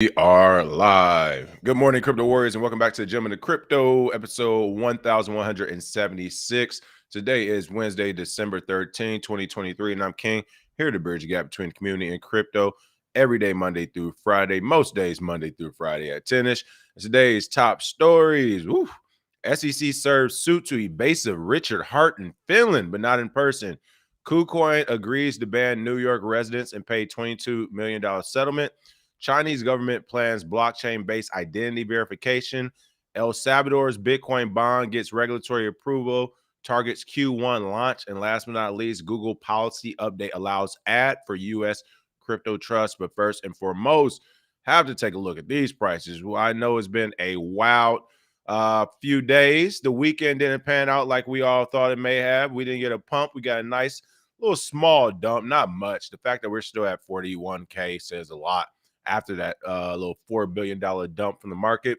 We are live. Good morning, crypto warriors, and welcome back to the Gem of the Crypto, episode 1176. Today is Wednesday, December 13, 2023, and I'm King, here to bridge the gap between the community and crypto every day, Monday through Friday, most days, Monday through Friday at 10ish. Today's top stories. Woo. SEC serves suit to evasive Richard Hart in Finland, but not in person. KuCoin agrees to ban New York residents and pay $22 million settlement. Chinese government plans blockchain-based identity verification. El Salvador's Bitcoin bond gets regulatory approval, targets Q1 launch. And last but not least, Google policy update allows ad for U.S. crypto trust. But first and foremost, have to take a look at these prices. Well, I know it's been a wild few days. The weekend didn't pan out like we all thought it may have. We didn't get a pump. We got a nice little small dump, not much. The fact that we're still at 41K says a lot after that little $4 billion dump from the market.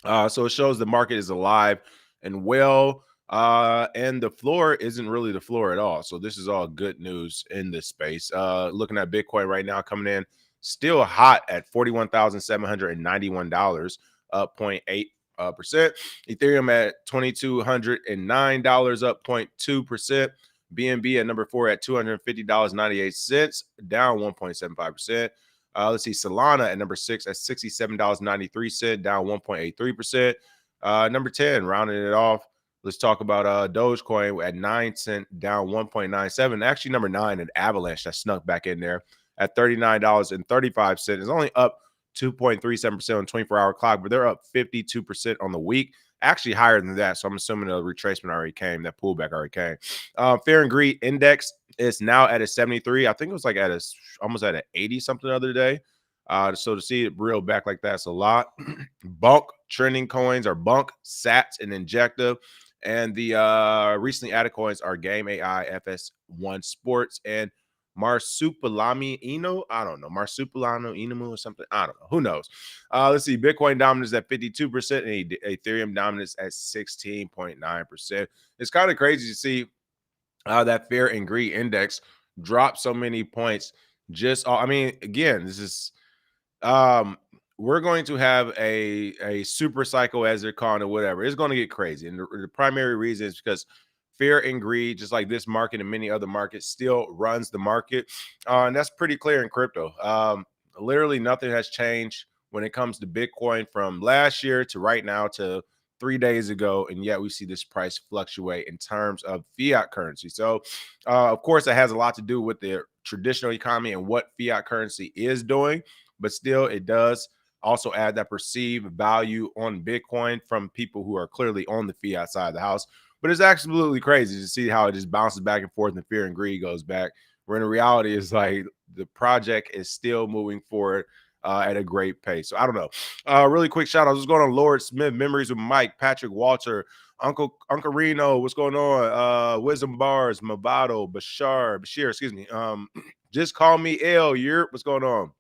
So it shows the market is alive and well, and the floor isn't really the floor at all. So this is all good news in this space. Looking at Bitcoin right now coming in still hot at $41,791, up 0.8%. Ethereum at $2,209, up 0.2%. BNB at number 4 at $250.98, down 1.75%. Let's see, Solana at number 6 at $67.93, down 1.83%. Number 10, rounding it off. Let's talk about Dogecoin at 9 cents, down 1.97. Actually, number 9 at Avalanche that snuck back in there at $39.35. It's only up 2.37% on 24-hour clock, but they're up 52% on the week. Actually higher than that, so I'm assuming the retracement already came, that pullback already came. Fear and Greed Index is now at a 73. I think it was like at almost at an 80 something the other day. So to see it reel back like that's a lot. Bunk trending coins are Bunk, Sats, and Injective. And the recently added coins are Game AI, FS1 Sports, and Marsupilami Inu. I don't know. Marsupilano Inamu or something. I don't know. Who knows? Let's see. Bitcoin dominance at 52% and Ethereum dominance at 16.9%. It's kind of crazy to see that Fear and Greed Index drop so many points. I mean, again, this is we're going to have a super cycle, as they're calling it, whatever. It's going to get crazy. And the primary reason is because fear and greed, just like this market and many other markets, still runs the market. And that's pretty clear in crypto. Literally nothing has changed when it comes to Bitcoin from last year to right now to 3 days ago. And yet we see this price fluctuate in terms of fiat currency. So, of course, it has a lot to do with the traditional economy and what fiat currency is doing. But still, it does also add that perceived value on Bitcoin from people who are clearly on the fiat side of the house. But it's absolutely crazy to see how it just bounces back and forth and fear and greed goes back. Where in reality, is like the project is still moving forward at a great pace. So I don't know. Really quick shout out. What's going on, Lord Smith? Memories with Mike, Patrick, Walter, Uncle Reno. What's going on? Wisdom Bars, Movado, Bashir. Excuse me. Just call me L. Europe. What's going on?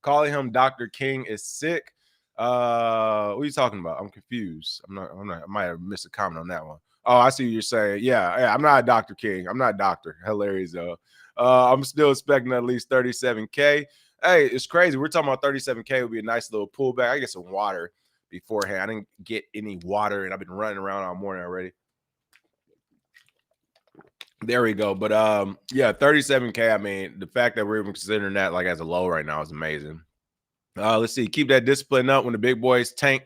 Calling him Dr. King is sick. What are you talking about? I'm confused. I'm not. I might have missed a comment on that one. Oh, I see what you're saying. Yeah, I'm not Dr. King. I'm not Doctor. Hilarious though. I'm still expecting at least 37K. Hey, it's crazy. We're talking about 37K would be a nice little pullback. I get some water beforehand. I didn't get any water, and I've been running around all morning already. There we go. But yeah, 37K. I mean, the fact that we're even considering that like as a low right now is amazing. Let's see. Keep that discipline up when the big boys tank.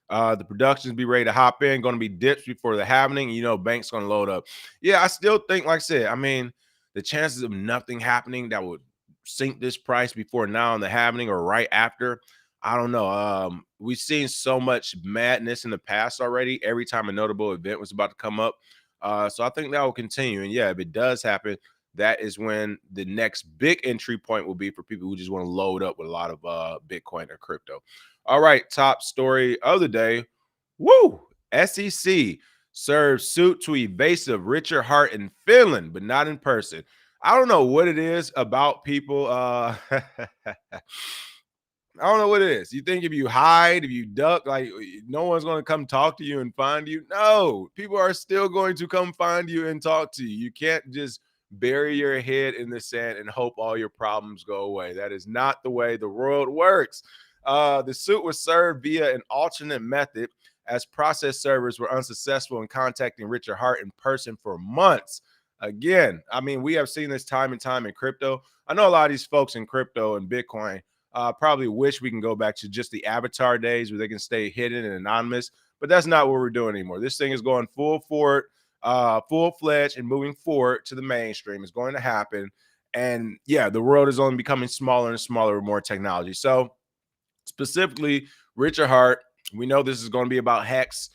The productions be ready to hop in. Going to be dips before the happening. You know, bank's going to load up. Yeah, I still think, like I said, I mean, the chances of nothing happening that would sink this price before now and the happening or right after, I don't know. We've seen so much madness in the past already. Every time a notable event was about to come up. So I think that will continue. And yeah, if it does happen, that is when the next big entry point will be for people who just want to load up with a lot of Bitcoin or crypto. All right, top story of the day. Woo! SEC serves suit to evasive Richard Hart in Finland, but not in person. I don't know what it is about people. I don't know what it is. You think if you hide, if you duck, like no one's going to come talk to you and find you? No, people are still going to come find you and talk to you. You can't just bury your head in the sand and hope all your problems go away. That is not the way the world works. The suit was served via an alternate method, as process servers were unsuccessful in contacting Richard Hart in person for months. Again, I mean, we have seen this time and time in crypto. I know a lot of these folks in crypto and Bitcoin probably wish we can go back to just the avatar days where they can stay hidden and anonymous, but that's not what we're doing anymore. This thing is going full forward, full-fledged, and moving forward to the mainstream. It's going to happen. And yeah, the world is only becoming smaller and smaller with more technology. So specifically, Richard Hart, we know this is going to be about Hex,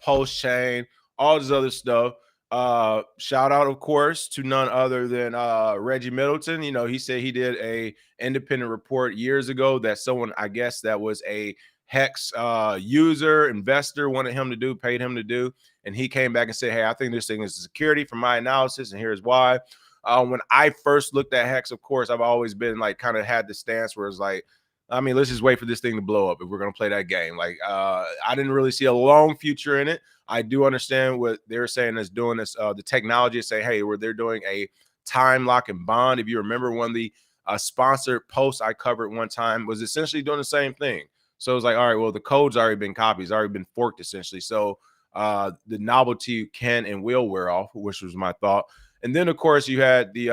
post chain, all this other stuff. Shout out, of course, to none other than Reggie Middleton. You know, he said he did a independent report years ago that someone, I guess, that was a Hex user, investor, wanted him to do, paid him to do. And he came back and said, hey, I think this thing is security from my analysis, and here's why. When I first looked at Hex, of course, I've always been like kind of had the stance where it's like, I mean, let's just wait for this thing to blow up if we're going to play that game. Like, I didn't really see a long future in it. I do understand what they're saying is doing this. The technology is saying, hey, where they're doing a time lock and bond. If you remember, one of the sponsored posts I covered one time was essentially doing the same thing. So it's like, all right, well, the code's already been copied. It's already been forked, essentially. So the novelty can and will wear off, which was my thought. And then, of course, you had the,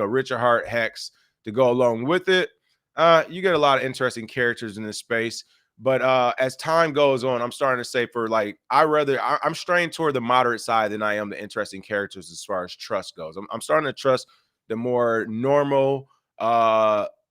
Richard Hart Hex to go along with it. You get a lot of interesting characters in this space, but as time goes on, I'm starting to say I'm straying toward the moderate side than I am the interesting characters as far as trust goes. I'm starting to trust the more normal,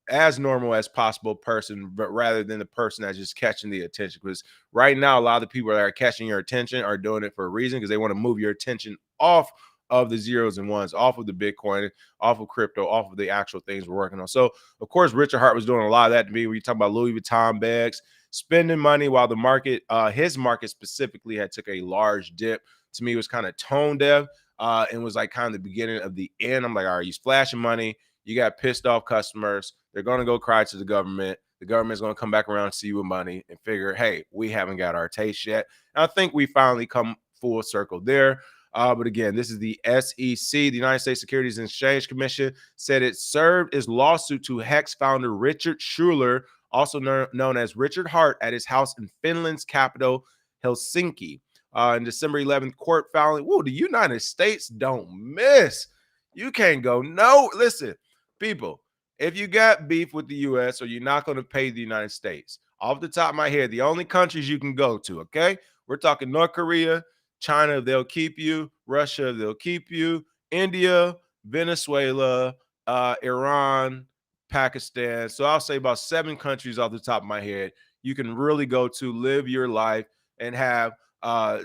as normal as possible person, but rather than the person that's just catching the attention. Because right now, a lot of the people that are catching your attention are doing it for a reason, because they want to move your attention off of the zeros and ones, off of the Bitcoin, off of crypto, off of the actual things we're working on. So, of course, Richard Hart was doing a lot of that to me. When you talk about Louis Vuitton bags, spending money while the market, his market specifically, had took a large dip. To me, it was kind of tone deaf, and was like kind of the beginning of the end. I'm like, all right, you splashing money, you got pissed off customers. They're going to go cry to the government. The government's going to come back around and see you with money and figure, hey, we haven't got our taste yet. And I think we finally come full circle there. But again, this is the SEC, the United States Securities and Exchange Commission, said it served its lawsuit to Hex founder Richard Schuler, also known as Richard Hart, at his house in Finland's capital, Helsinki. In December 11th, court filing. Whoa, the United States don't miss. You can't go. No, listen, people, if you got beef with the U.S. or you're not going to pay the United States, off the top of my head, the only countries you can go to, okay? We're talking North Korea, China, they'll keep you. Russia, they'll keep you. India, Venezuela, Iran, Pakistan. So I'll say about 7 countries off the top of my head you can really go to live your life and have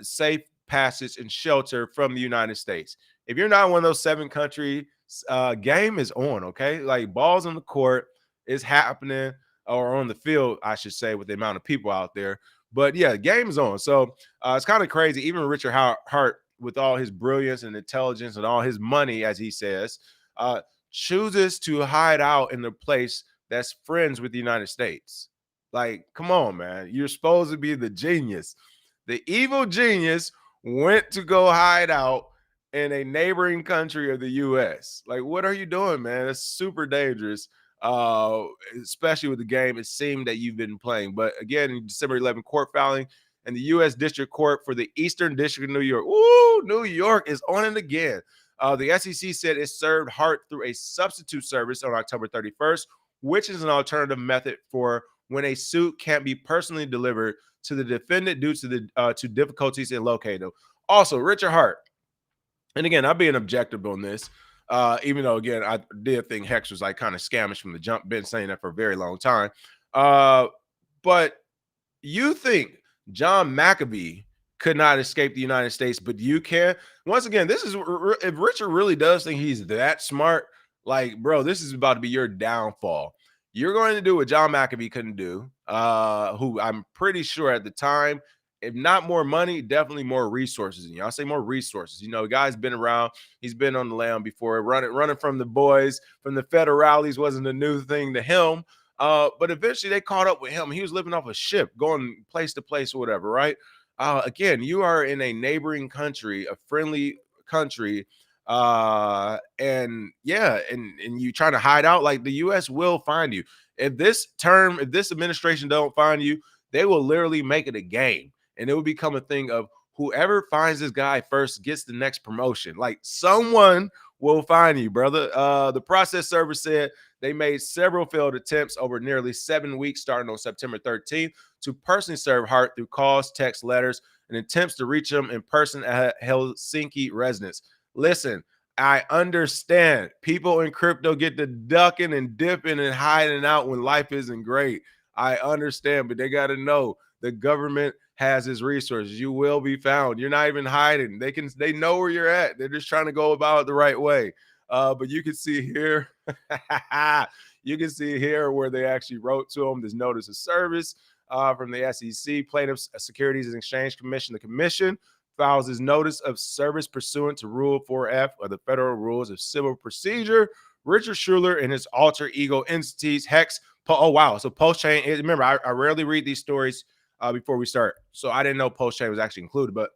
safe passage and shelter from the United States. If you're not one of those 7 countries, game is on, okay? Like, balls on the court is happening, or on the field, I should say, with the amount of people out there. But yeah, game is on. So it's kind of crazy. Even Richard Hart, with all his brilliance and intelligence and all his money, as he says, chooses to hide out in a place that's friends with the United States. Like, come on, man. You're supposed to be the genius. The evil genius went to go hide out in a neighboring country of the U.S. Like, what are you doing, man? That's super dangerous. Especially with the game it seemed that you've been playing. But again, in December 11th, court filing and the U.S. District Court for the Eastern District of New York. Ooh, New York is on it again. The SEC said it served Hart through a substitute service on October 31st, which is an alternative method for when a suit can't be personally delivered to the defendant due to the to difficulties in locating them. Also, Richard Hart, and again, I'm being objective on this. Even though, again, I did think Hex was like kind of scamish from the jump. Been saying that for a very long time. But you think John McAfee could not escape the United States, but you can? Once again, this is if Richard really does think he's that smart, like, bro, this is about to be your downfall. You're going to do what John McAfee couldn't do, who I'm pretty sure at the time, if not more money, definitely more resources. And I'll say more resources. You know, the guy's been around. He's been on the lam before. Running from the boys, from the federales wasn't a new thing to him. But eventually they caught up with him. He was living off a ship, going place to place or whatever, right? Again, you are in a neighboring country, a friendly country, And yeah, and you trying to hide out, like the US will find you. If this administration don't find you, they will literally make it a game, and it will become a thing of whoever finds this guy first gets the next promotion. Like someone will find you, brother. The process server said they made several failed attempts over nearly 7 weeks, starting on September 13th, to personally serve Hart through calls, text, letters, and attempts to reach him in person at Helsinki residence. Listen, I understand people in crypto get to ducking and dipping and hiding out when life isn't great. I understand, but they got to know the government has its resources. You will be found. You're not even hiding. They know where you're at. They're just trying to go about it the right way. But you can see here, you can see here where they actually wrote to them this notice of service from the SEC, Plaintiffs Securities and Exchange Commission. The commission files his notice of service pursuant to Rule 4F of the Federal Rules of Civil Procedure. Richard Schuler and his alter ego entities, Hex. Oh, wow. So Post-Chain, remember, I rarely read these stories before we start. So I didn't know Post-Chain was actually included, but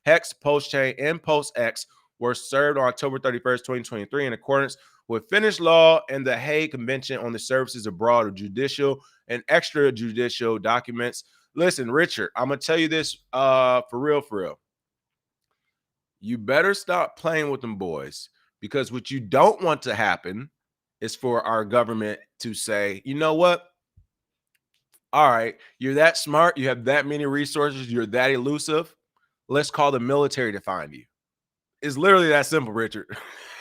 Hex, Post-Chain, and Post-X were served on October 31st, 2023 in accordance with Finnish law and the Hague Convention on the Services Abroad of Judicial and Extrajudicial Documents. Listen, Richard, I'm going to tell you this for real. You better stop playing with them boys, because what you don't want to happen is for our government to say, you know what? All right, you're that smart, you have that many resources, you're that elusive. Let's call the military to find you. It's literally that simple, Richard.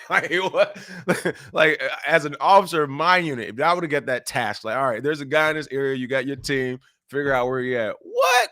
Like, what? Like, as an officer of my unit, if I would have got that task, like, all right, there's a guy in this area, you got your team, figure out where you at. What?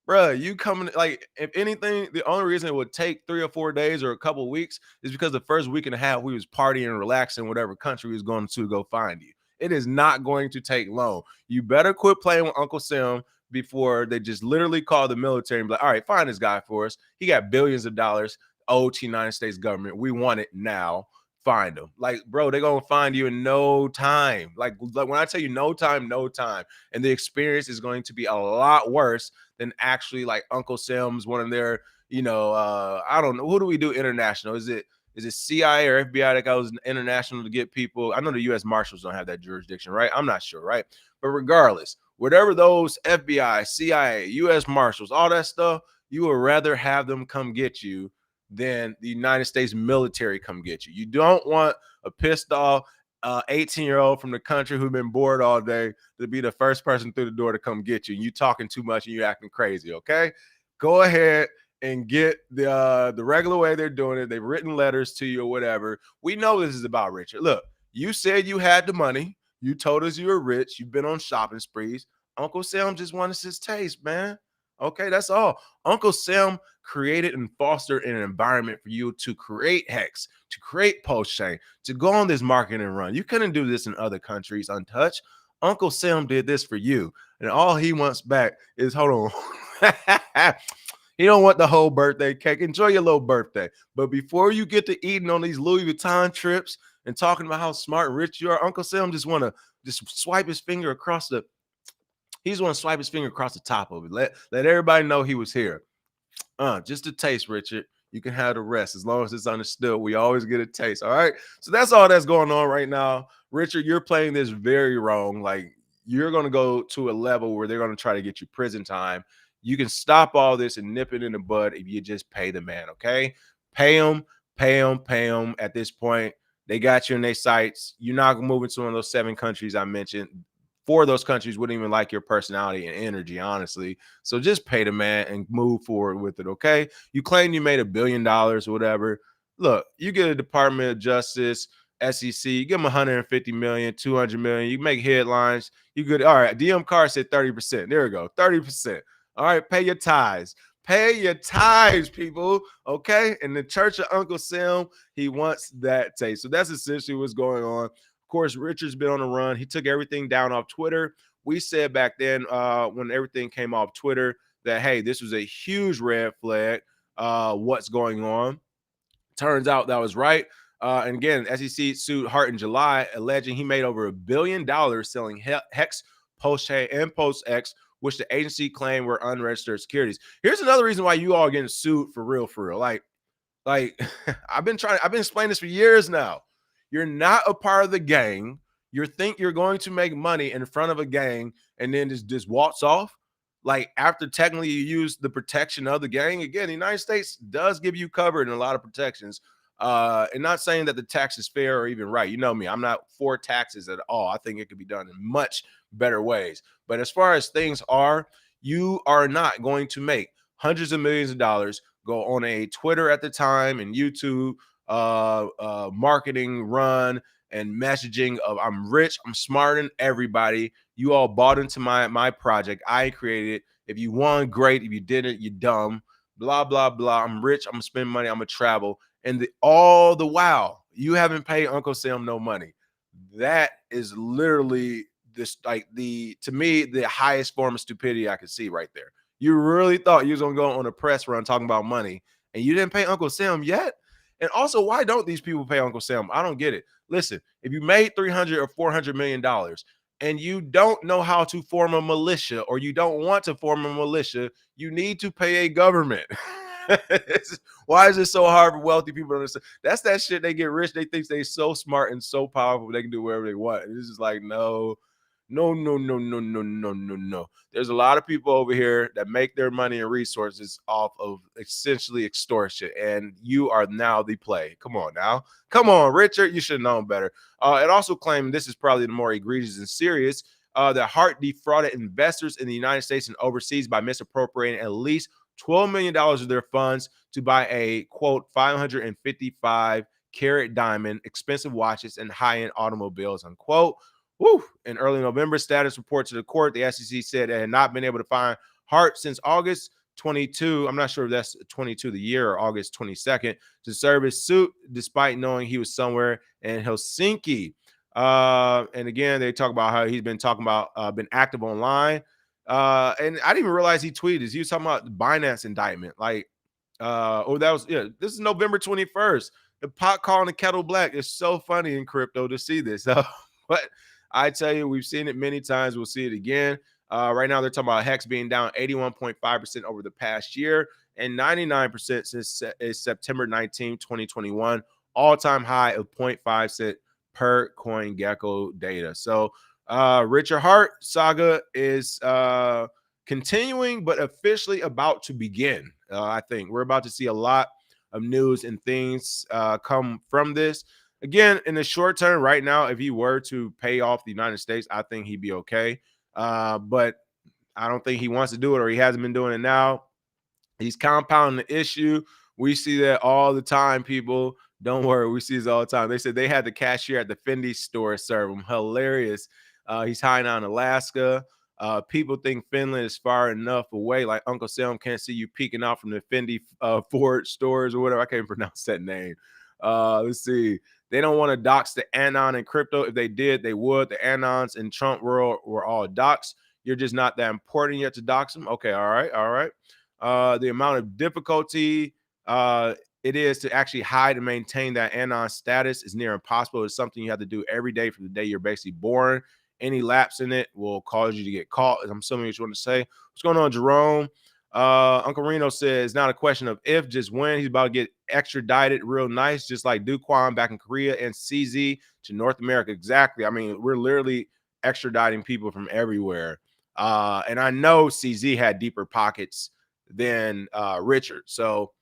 Bruh, you coming, like, if anything, the only reason it would take 3 or 4 days or a couple of weeks is because the first week and a half we was partying and relaxing whatever country we was going to go find you. It is not going to take long. You better quit playing with Uncle Sam before they just literally call the military and be like, all right, find this guy for us. He got billions of dollars owed to the United States government. We want it now. Find them. Like, bro, they're gonna find you in no time. Like when I tell you no time, no time. And the experience is going to be a lot worse than actually like Uncle Sam's one of their, I don't know. Who do we do international? Is it CIA or FBI that goes international to get people? I know the U.S. Marshals don't have that jurisdiction, right? I'm not sure, right? But regardless, whatever those FBI, CIA, U.S. Marshals, all that stuff, you would rather have them come get you than the United States military come get you. You don't want a pissed off 18-year-old from the country who's been bored all day to be the first person through the door to come get you. You talking too much and you acting crazy, okay? Go ahead and get the regular way they're doing it. They've written letters to you or whatever. We know this is about Richard. Look, you said you had the money. You told us you were rich. You've been on shopping sprees. Uncle Sam just wanted his taste, man. Okay, that's all. Uncle Sam created and fostered an environment for you to create Hex, to create Post-Chain, to go on this marketing run. You couldn't do this in other countries untouched. Uncle Sam did this for you. And all he wants back is, hold on. He don't want the whole birthday cake. Enjoy your little birthday. But before you get to eating on these Louis Vuitton trips and talking about how smart and rich you are, Uncle Sam just want to swipe his finger across the He's going to swipe his finger across the top of it. Let everybody know he was here. Just a taste, Richard. You can have the rest as long as it's understood. We always get a taste. All right. So that's all that's going on right now. Richard, you're playing this very wrong. Like, you're going to go to a level where they're going to try to get you prison time. You can stop all this and nip it in the bud if you just pay the man. Okay. Pay him. At this point, they got you in their sights. You're not moving to one of those 7 countries I mentioned. 4 of those countries wouldn't even like your personality and energy, honestly. So just pay the man and move forward with it, okay? You claim you made $1 billion or whatever. Look, you get a Department of Justice, SEC, you give them 150 million, 200 million, you make headlines. You good. All right, DM Carr said 30%. There we go, 30%. All right, pay your tithes. Pay your tithes, people, okay? And the Church of Uncle Sam, he wants that taste. So that's essentially what's going on. Of course, Richard's been on a run. He took everything down off Twitter. We said back then when everything came off Twitter that, hey, this was a huge red flag. What's going on? Turns out that was right. And again, SEC sued Hart in July, alleging he made over $1 billion selling Hex, Post-Chain, and Post-X, which the agency claimed were unregistered securities. Here's another reason why you all getting sued for real. Like, Like, I've been explaining this for years now. You're not a part of the gang. You think you're going to make money in front of a gang and then just walks off. Like, after technically you use the protection of the gang. Again, the United States does give you cover in a lot of protections. And not saying that the tax is fair or even right. You know me, I'm not for taxes at all. I think it could be done in much better ways. But as far as things are, you are not going to make hundreds of millions of dollars go on a Twitter at the time and YouTube marketing run and messaging of I'm rich, I'm smarter than everybody. You all bought into my project. I created it. If you won, great. If you didn't, you're dumb. Blah, blah, blah. I'm rich. I'm gonna spend money. I'm gonna travel. And all the while, you haven't paid Uncle Sam no money. That is literally this, like, to me, the highest form of stupidity I could see right there. You really thought you was gonna go on a press run talking about money, and you didn't pay Uncle Sam yet? And also, why don't these people pay Uncle Sam? I don't get it. Listen, if you made $300 or $400 million and you don't know how to form a militia, or you don't want to form a militia, you need to pay a government. Why is it so hard for wealthy people to understand? That's that shit. They get rich. They think they're so smart and so powerful. They can do whatever they want. And it's just like, no, no, no, no, no, no, no, no, no. There's a lot of people over here that make their money and resources off of essentially extortion. And you are now the play. Come on now. Come on, Richard. You should have known better. It also claimed, this is probably the more egregious and serious, that Hart defrauded investors in the United States and overseas by misappropriating at least $12 million of their funds to buy a, quote, 555 carat diamond, expensive watches, and high-end automobiles, unquote. Woo. In early November, status report to the court, the SEC said it had not been able to find Hart since August 22. I'm not sure if that's 22 the year or August 22nd, to serve his suit, despite knowing he was somewhere in Helsinki. And again, they talk about how he's been talking about been active online. And I didn't even realize he tweeted. He was talking about the Binance indictment. Like, that was, yeah, this is November 21st. The pot calling the kettle black. It's so funny in crypto to see this. But I tell you, we've seen it many times. We'll see it again. Right now, they're talking about Hex being down 81.5% over the past year and 99% since September 19, 2021. All-time high of 0.5 cent per CoinGecko data. So Richard Hart saga is continuing, but officially about to begin. I think we're about to see a lot of news and things come from this. Again, in the short term, right now, if he were to pay off the United States, I think he'd be okay. But I don't think he wants to do it, or he hasn't been doing it now. He's compounding the issue. We see that all the time, people. Don't worry, we see this all the time. They said they had the cashier at the Fendi store serve him. Hilarious. He's hiding out in Alaska. People think Finland is far enough away. Like Uncle Sam can't see you peeking out from the Fendi Ford stores or whatever. I can't pronounce that name. Let's see. They don't want to dox the Anon and crypto. If they did, they would. The Anons in Trump world were all doxed. You're just not that important yet to dox them. Okay, all right, all right. The amount of difficulty it is to actually hide and maintain that Anon status is near impossible. It's something you have to do every day from the day you're basically born. Any lapse in it will cause you to get caught. I'm assuming what you want to say. What's going on, Jerome? Uncle Reno says, not a question of if, just when. He's about to get extradited real nice, just like KuCoin back in Korea, and CZ to North America. Exactly. I mean, we're literally extraditing people from everywhere. And I know CZ had deeper pockets than Richard. So,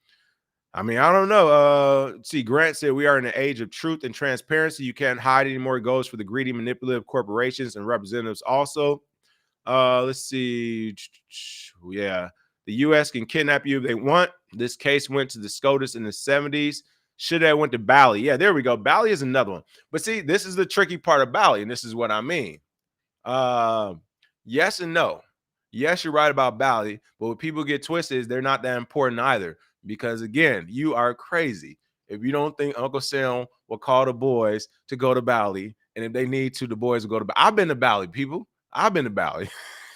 I mean, I don't know. See, Grant said we are in an age of truth and transparency. You can't hide anymore. It goes for the greedy, manipulative corporations and representatives also. Let's see. Yeah. The U.S. can kidnap you if they want. This case went to the SCOTUS in the 70s. Should have went to Bali. Yeah, there we go. Bali is another one. But see, this is the tricky part of Bali, and this is what I mean. Yes and no. Yes, you're right about Bali, but what people get twisted is they're not that important either. Because again, you are crazy if you don't think Uncle Sam will call the boys to go to Bali, and if they need to, the boys will go to Bali. I've been to Bali, people. I've been to Bali.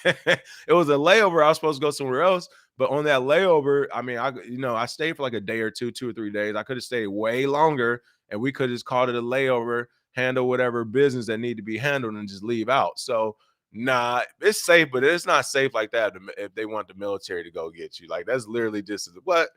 It was a layover. I was supposed to go somewhere else, but on that layover, I mean, I stayed for like a day or 2 or 3 days. I could have stayed way longer, and we could have just called it a layover, handle whatever business that need to be handled, and just leave out. So, nah, it's safe, but it's not safe like that if they want the military to go get you. Like, that's literally just what,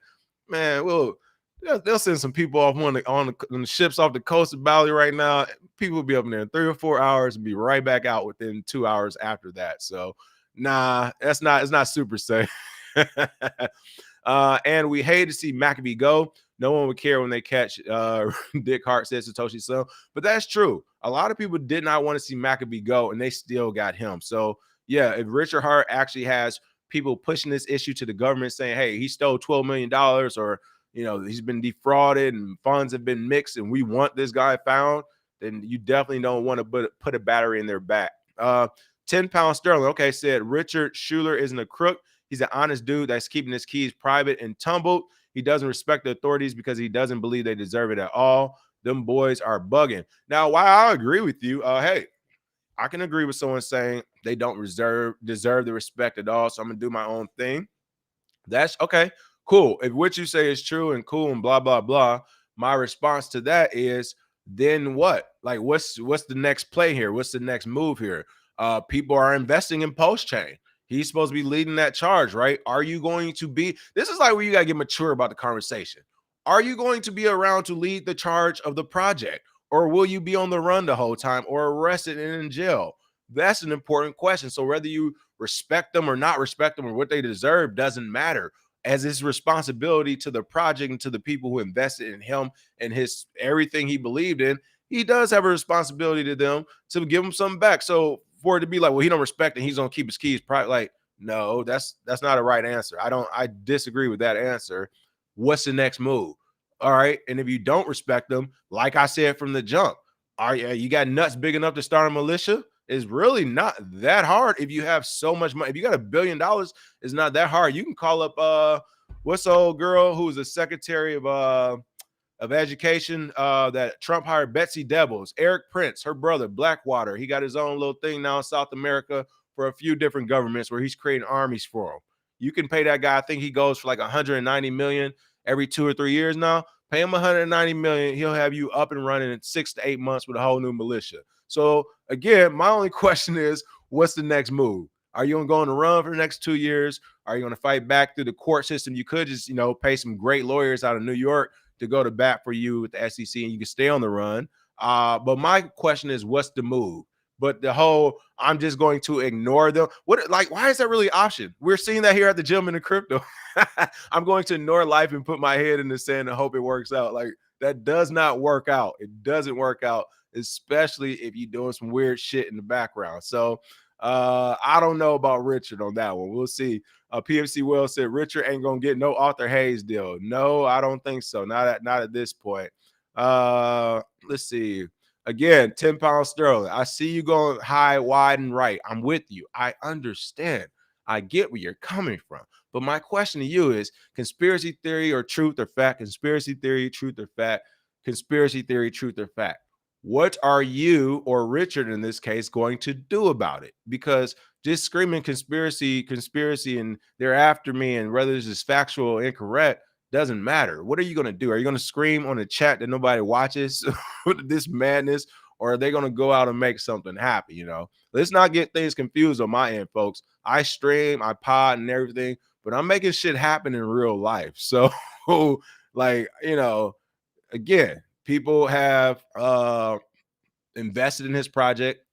man. Well, they'll send some people off on the ships off the coast of Bali right now. People will be up in there in 3 or 4 hours and be right back out within 2 hours after that. So, nah, it's not super safe. And we hate to see McAfee go. No one would care when they catch Dick Hart, said Satoshi Son. But that's true. A lot of people did not want to see McAfee go, and they still got him. So, yeah, if Richard Hart actually has people pushing this issue to the government saying, hey, he stole $12 million, or he's been defrauded and funds have been mixed and we want this guy found, then you definitely don't want to put a battery in their back. 10 pound sterling. Okay, said Richard Schuler isn't a crook. He's an honest dude that's keeping his keys private and tumbled. He doesn't respect the authorities because he doesn't believe they deserve it at all. Them boys are bugging. Now, while I agree with you, hey, I can agree with someone saying they don't deserve the respect at all. So I'm gonna do my own thing. That's okay. Cool. If what you say is true and cool and blah blah blah, my response to that is then what? Like what's the next play here? What's the next move here? People are investing in post chain. He's supposed to be leading that charge, right? Are you going to be? This is like where you got to get mature about the conversation. Are you going to be around to lead the charge of the project, or will you be on the run the whole time or arrested and in jail? That's an important question. So whether you respect them or not respect them or what they deserve doesn't matter, as his responsibility to the project and to the people who invested in him and his everything he believed in. He does have a responsibility to them to give him something back. So for it to be like, well, he don't respect it, he's gonna keep his keys private. Like, no, that's not a right answer. I disagree with that answer. What's the next move? All right. And if you don't respect them, like I said from the jump, you got nuts big enough to start a militia? Is really not that hard if you have so much money. If you got $1 billion, it's not that hard. You can call up what's the old girl who was the secretary of education that Trump hired, Betsy Devils, Eric Prince, her brother, Blackwater. He got his own little thing now in South America for a few different governments where he's creating armies for them. You can pay that guy, I think he goes for like 190 million every 2 or 3 years now. Pay him 190 million, he'll have you up and running in 6 to 8 months with a whole new militia. So again, my only question is, what's the next move? Are you going to run for the next 2 years? Are you going to fight back through the court system? You could just, pay some great lawyers out of New York to go to bat for you with the SEC, and you can stay on the run. But my question is, what's the move? But the whole, I'm just going to ignore them. Why is that really an option? We're seeing that here at the gym in the crypto. I'm going to ignore life and put my head in the sand and hope it works out. Like, that does not work out. It doesn't work out, especially if you're doing some weird shit in the background. So I don't know about Richard on that one. We'll see. PFC Wells said Richard ain't gonna get no Arthur Hayes deal. No, I don't think so. Not at this point. Let's see. Again, 10 pounds sterling. I see you going high, wide, and right. I'm with you. I understand. I get where you're coming from. But my question to you is, conspiracy theory or truth or fact? Conspiracy theory, truth or fact? Conspiracy theory, truth or fact? What are you, or Richard in this case, going to do about it? Because just screaming conspiracy, and they're after me, and whether this is factual or incorrect doesn't matter. What are you going to do? Are you going to scream on the chat that nobody watches this madness, or are they going to go out and make something happen? Let's not get things confused on my end, folks. I stream, I pod and everything, but I'm making shit happen in real life. So again, people have invested in his project.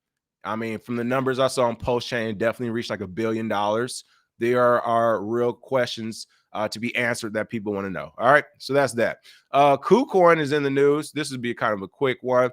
I mean, from the numbers I saw on Post Chain, definitely reached like $1 billion. There are real questions to be answered that people want to know. All right, so that's that. KuCoin is in the news. This would be kind of a quick one.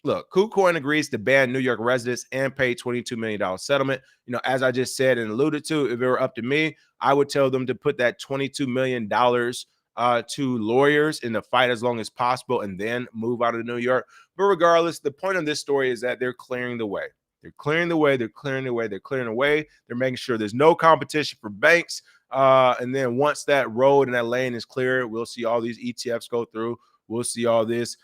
Look, KuCoin agrees to ban New York residents and pay $22 million settlement. As I just said and alluded to, if it were up to me, I would tell them to put that $22 million to lawyers in the fight as long as possible and then move out of New York. But regardless, the point of this story is that they're clearing the way. They're clearing the way. They're clearing the way. They're clearing the way. They're making sure there's no competition for banks. And then once that road and that lane is clear, we'll see all these ETFs go through. We'll see all this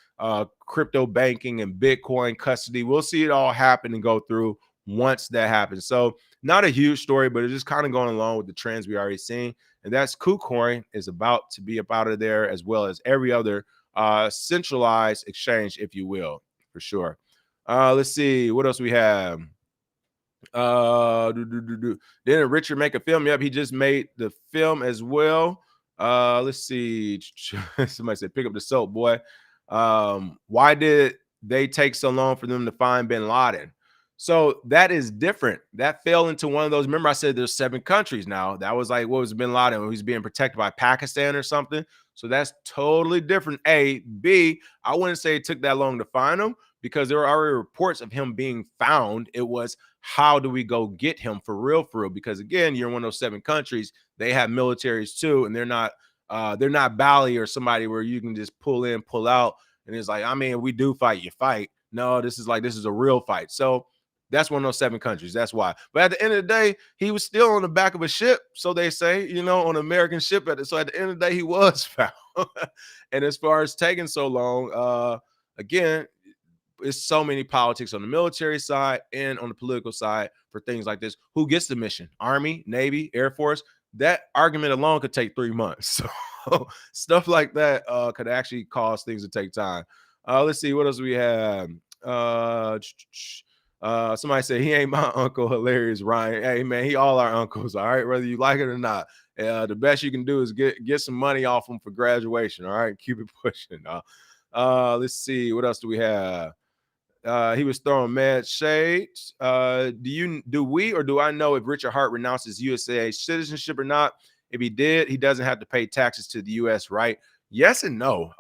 crypto banking and Bitcoin custody. We'll see it all happen and go through once that happens. So not a huge story, but it's just kind of going along with the trends we already seen. And that's KuCoin is about to be up out of there, as well as every other centralized exchange, if you will, for sure. Let's see what else we have. Didn't Richard make a film? Yep, he just made the film as well. Let's see. Somebody said, pick up the soap, boy. Why did they take so long for them to find bin Laden? So that is different. That fell into one of those. Remember, I said there's 7 countries now. That was like, what was bin Laden? He's being protected by Pakistan or something. So that's totally different. A. B. I wouldn't say it took that long to find him because there were already reports of him being found. It was, how do we go get him for real? Because again, you're in one of those 7 countries. They have militaries too, and they're not Bali or somebody where you can just pull in, pull out, and it's like, I mean, we do fight, you fight. No, this is a real fight. So that's one of those 7 countries. That's why. But at the end of the day, he was still on the back of a ship, so they say, on an American ship. So at the end of the day, he was found. And as far as taking so long, again, it's so many politics on the military side and on the political side for things like this. Who gets the mission? Army, Navy, Air Force? That argument alone could take 3 months. So stuff like that could actually cause things to take time. Let's see what else we have. Somebody said he ain't my uncle. Hilarious, Ryan. Hey man, he all our uncles. All right, whether you like it or not. The best you can do is get some money off him for graduation. All right, keep it pushing. Let's see what else do we have. He was throwing mad shade. Do we or do I know if Richard Hart renounces USA citizenship or not? If he did, he doesn't have to pay taxes to the US, right? Yes and no.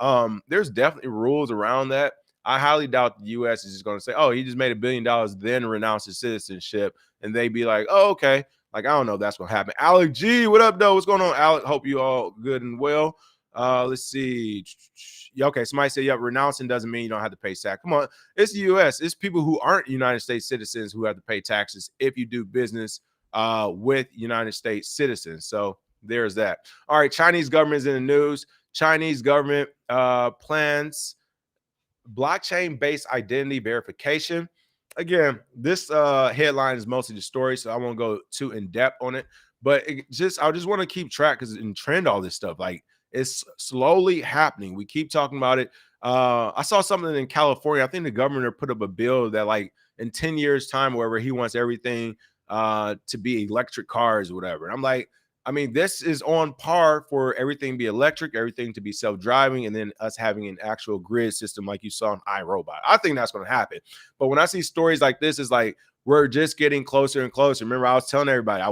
There's definitely rules around that. I highly doubt the US is just going to say, oh, he just made $1 billion, then renounce his citizenship. And they be like, oh, okay. Like, I don't know if that's going to happen. Alec G, what up, though? What's going on, Alec? Hope you all good and well. Let's see. Okay, somebody said, yeah, renouncing doesn't mean you don't have to pay tax. Come on, it's the U.S. It's people who aren't United States citizens who have to pay taxes if you do business with United States citizens. So there's that. All right, Chinese government is in the news. Chinese government plans blockchain-based identity verification. Again, this headline is mostly the story, so I won't go too in depth on it. But I just want to keep track because in trend all this stuff, like it's slowly happening. We keep talking about it. I saw something in California. I think the governor put up a bill that like in 10 years time, wherever he wants everything to be electric cars or whatever. And I'm like, I mean, this is on par for everything to be electric, everything to be self-driving, and then us having an actual grid system like you saw in iRobot. I think that's going to happen. But when I see stories like this, it's like we're just getting closer and closer. Remember, I was telling everybody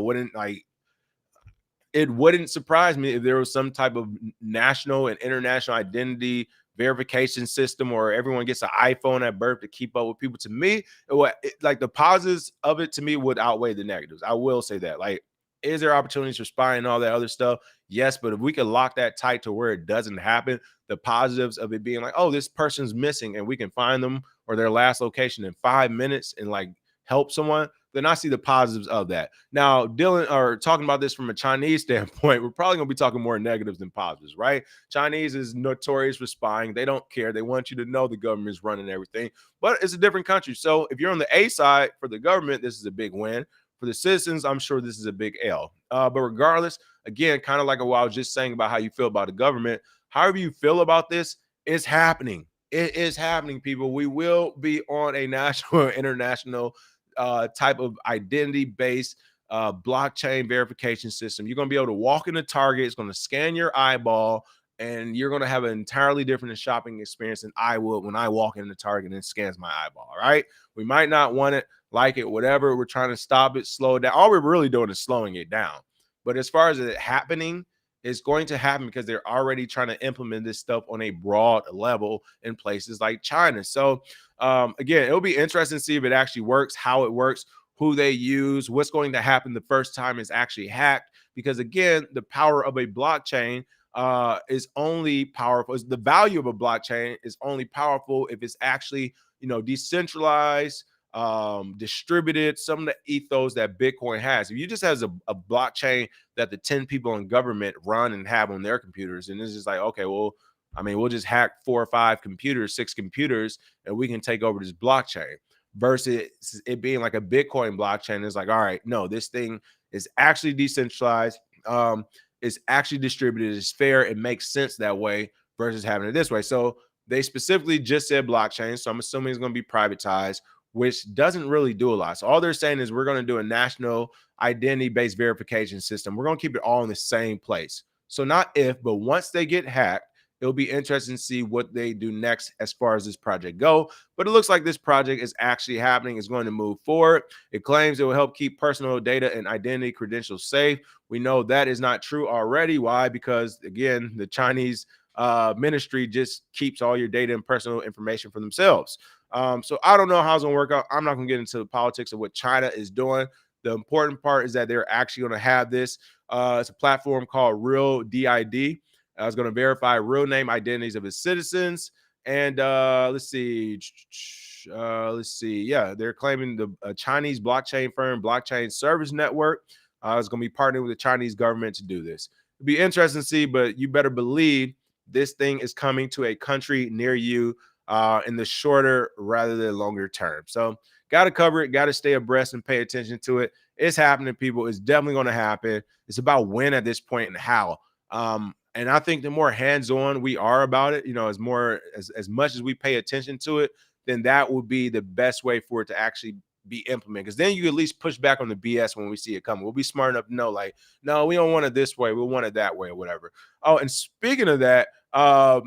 it wouldn't surprise me if there was some type of national and international identity verification system, or everyone gets an iPhone at birth to keep up with people. To me, like the positives of it to me would outweigh the negatives. I will say that. Like, is there opportunities for spying and all that other stuff? Yes, but if we could lock that tight to where it doesn't happen, the positives of it being like, oh, this person's missing and we can find them or their last location in 5 minutes and like help someone, then I see the positives of that. Now, talking about this from a Chinese standpoint, we're probably going to be talking more negatives than positives, right? Chinese is notorious for spying. They don't care. They want you to know the government is running everything, but it's a different country. So if you're on the A side for the government, this is a big win. For the citizens, I'm sure this is a big L. But regardless, again, kind of like what I was just saying about how you feel about the government, however you feel about this, it's happening. It is happening, people. We will be on a national or international type of identity-based blockchain verification system. You're going to be able to walk into Target. It's going to scan your eyeball, and you're going to have an entirely different shopping experience than I would when I walk into Target and it scans my eyeball. All right. We might not want it, like it, whatever. We're trying to stop it, slow it down. All we're really doing is slowing it down. But as far as it happening, it's going to happen because they're already trying to implement this stuff on a broad level in places like China. So again, it'll be interesting to see if it actually works, how it works, who they use, what's going to happen the first time it's actually hacked. Because again, the power of a blockchain is only powerful. The value of a blockchain is only powerful if it's actually, decentralized, distributed, some of the ethos that Bitcoin has. If you just has a blockchain that the 10 people in government run and have on their computers, and it's just like, okay, well, I mean, we'll just hack 4 or 5 computers, 6 computers, and we can take over this blockchain. Versus it being like a Bitcoin blockchain, is like, all right, no, this thing is actually decentralized. It's actually distributed. It's fair. It makes sense that way versus having it this way. So they specifically just said blockchain. So I'm assuming it's going to be privatized, which doesn't really do a lot. So all they're saying is we're going to do a national identity-based verification system. We're going to keep it all in the same place. So not if, but once they get hacked, it'll be interesting to see what they do next as far as this project go. But it looks like this project is actually happening. It's going to move forward. It claims it will help keep personal data and identity credentials safe. We know that is not true already. Why? Because again, the Chinese ministry just keeps all your data and personal information for themselves. So I don't know how it's going to work out. I'm not going to get into the politics of what China is doing. The important part is that they're actually going to have this. It's a platform called Real DID. It's going to verify real name identities of its citizens. And let's see. Yeah, they're claiming the Chinese blockchain firm, Blockchain Service Network, is going to be partnering with the Chinese government to do this. It'll be interesting to see, but you better believe this thing is coming to a country near you in the shorter rather than longer term. So got to cover it, got to stay abreast and pay attention to it. It's happening, people. It's definitely going to happen. It's about when at this point and how. And I think the more hands-on we are about it, as much as we pay attention to it, then that will be the best way for it to actually be implemented. Because then you at least push back on the BS when we see it coming. We'll be smart enough to know, like, no, we don't want it this way. We want it that way or whatever. Oh, and speaking of that, I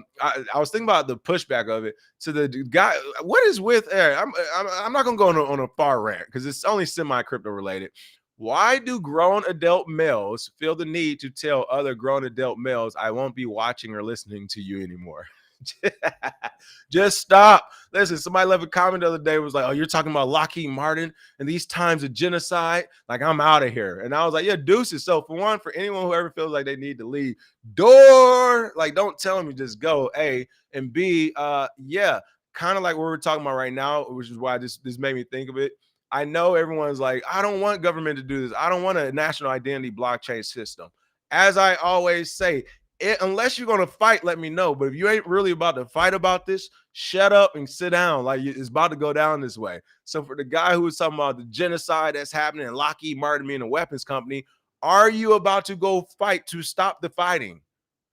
was thinking about the pushback of it. So the guy, what is with? I'm not gonna go on a far rant because it's only semi-crypto related. Why do grown adult males feel the need to tell other grown adult males, I won't be watching or listening to you anymore? Just stop. Listen, somebody left a comment the other day, was like, oh, you're talking about Lockheed Martin and these times of genocide. Like, I'm out of here. And I was like, yeah, deuces. So for one, for anyone who ever feels like they need to leave, door, like, don't tell them, you just go. A, and B, yeah, kind of like what we're talking about right now, which is why this made me think of it. I know everyone's like, I don't want government to do this. I don't want a national identity blockchain system. As I always say, unless you're going to fight, let me know. But if you ain't really about to fight about this, shut up and sit down. Like, it's about to go down this way. So for the guy who was talking about the genocide that's happening and Lockheed Martin being a weapons company, are you about to go fight to stop the fighting?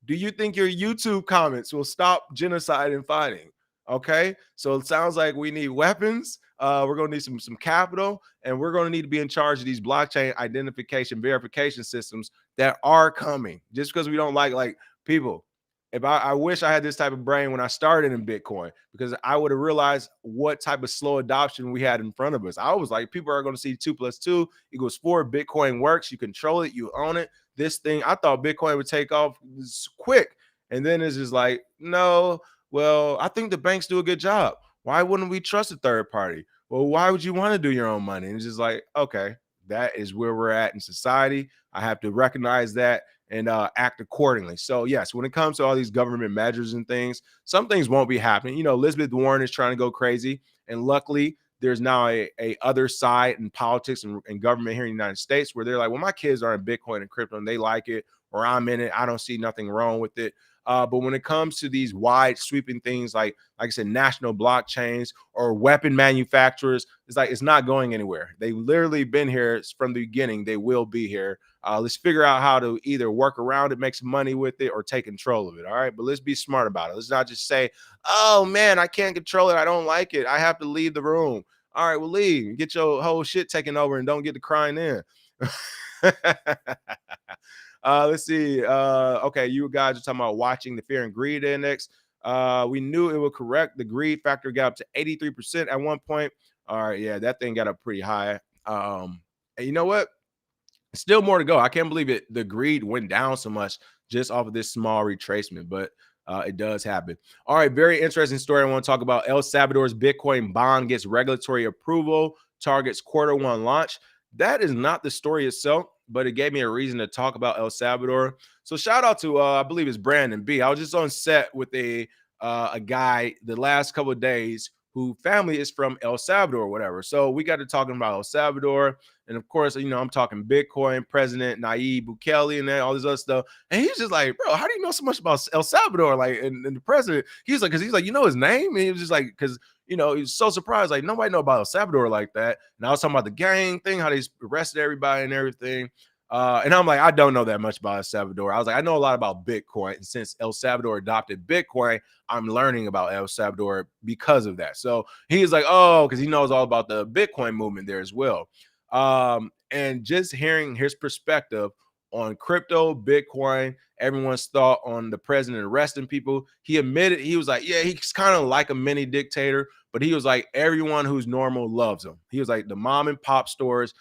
Do you think your YouTube comments will stop genocide and fighting? Okay, so it sounds like we need weapons. We're going to need some capital, and we're going to need to be in charge of these blockchain identification verification systems that are coming. Just because we don't like people. If I wish I had this type of brain when I started in Bitcoin, because I would have realized what type of slow adoption we had in front of us. I was like, people are going to see 2 + 2 = 4. Bitcoin works. You control it. You own it. This thing, I thought Bitcoin would take off quick. And then it's just like, no, well, I think the banks do a good job. Why wouldn't we trust a third party? Well, why would you want to do your own money? And it's just like, okay, that is where we're at in society. I have to recognize that and act accordingly. So yes, when it comes to all these government measures and things, some things won't be happening. Elizabeth Warren is trying to go crazy. And luckily, there's now a other side in politics and government here in the United States where they're like, well, my kids are in Bitcoin and crypto and they like it, or I'm in it. I don't see nothing wrong with it. But when it comes to these wide sweeping things, like I said, national blockchains or weapon manufacturers, it's not going anywhere. They've literally been here from the beginning. They will be here. Let's figure out how to either work around it, make some money with it, or take control of it. All right. But let's be smart about it. Let's not just say, oh man, I can't control it. I don't like it. I have to leave the room. All right, well, leave. Get your whole shit taken over and don't get to crying in. Let's see. Okay, you guys are talking about watching the fear and greed index. We knew it would correct. The greed factor got up to 83% at one point. All right, yeah, that thing got up pretty high. And you know what? Still more to go. I can't believe it. The greed went down so much just off of this small retracement, but it does happen. All right, very interesting story I want to talk about. El Salvador's Bitcoin bond gets regulatory approval, targets Q1 launch. That is not the story itself, but it gave me a reason to talk about El Salvador. So shout out to I believe it's Brandon B. I was just on set with a guy the last couple of days who family is from El Salvador or whatever. So we got to talking about El Salvador. And of course, I'm talking Bitcoin, President Nayib Bukele and all this other stuff. And he's just like, bro, how do you know so much about El Salvador? Like, and the president, he's like, you know his name? And he was just like, because, he was so surprised. Like, nobody know about El Salvador like that. And I was talking about the gang thing, how they arrested everybody and everything. And I'm like, I don't know that much about El Salvador. I was like, I know a lot about Bitcoin. And since El Salvador adopted Bitcoin, I'm learning about El Salvador because of that. So he's like, oh, because he knows all about the Bitcoin movement there as well. And just hearing his perspective on crypto, Bitcoin, everyone's thought on the president arresting people. He admitted, he was like, yeah, he's kind of like a mini dictator, but he was like, everyone who's normal loves him. He was like, the mom and pop stores,